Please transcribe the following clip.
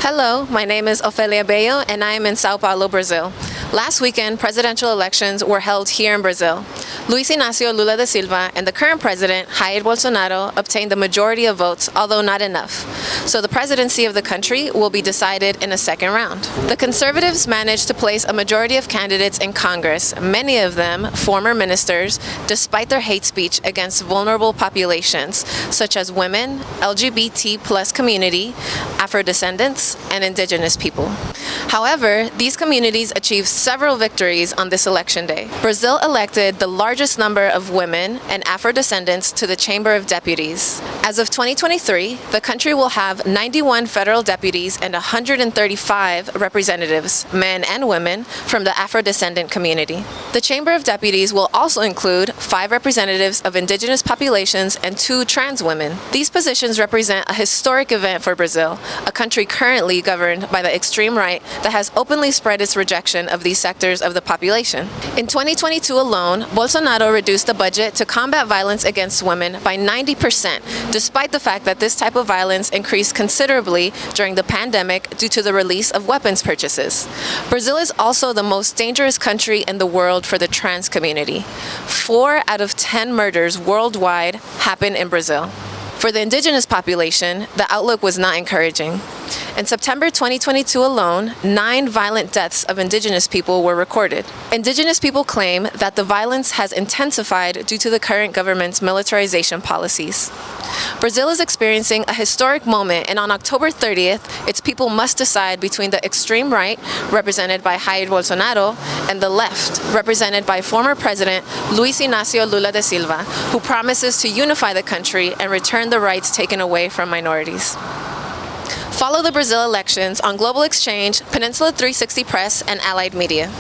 Hello, my name is Ofelia Bello, and I am in Sao Paulo, Brazil. Last weekend, presidential elections were held here in Brazil. Luis Inácio Lula da Silva and the current president, Jair Bolsonaro, obtained the majority of votes, although not enough. So the presidency of the country will be decided in a second round. The conservatives managed to place a majority of candidates in Congress, many of them former ministers, despite their hate speech against vulnerable populations, such as women, LGBT plus community, Afro descendants, and indigenous people. However, these communities achieved several victories on this election day. Brazil elected the largest number of women and Afro descendants to the Chamber of Deputies. As of 2023, the country will have 91 federal deputies and 135 representatives, men and women, from the Afro descendant community. The Chamber of Deputies will also include 5 representatives of indigenous populations and 2 trans women. These positions represent a historic event for Brazil, a country currently governed by the extreme right that has openly spread its rejection of these sectors of the population. In 2022 alone, Bolsonaro reduced the budget to combat violence against women by 90%, despite the fact that this type of violence increased considerably during the pandemic due to the release of weapons purchases. Brazil is also the most dangerous country in the world for the trans community. 4 out of 10 murders worldwide happen in Brazil. For the indigenous population, the outlook was not encouraging. In September 2022 alone, 9 violent deaths of indigenous people were recorded. Indigenous people claim that the violence has intensified due to the current government's militarization policies. Brazil is experiencing a historic moment, and on October 30th, its people must decide between the extreme right, represented by Jair Bolsonaro, and the left, represented by former President Luis Inácio Lula da Silva, who promises to unify the country and return the rights taken away from minorities. Follow the Brazil elections on Global Exchange, Peninsula 360 Press, and Allied Media.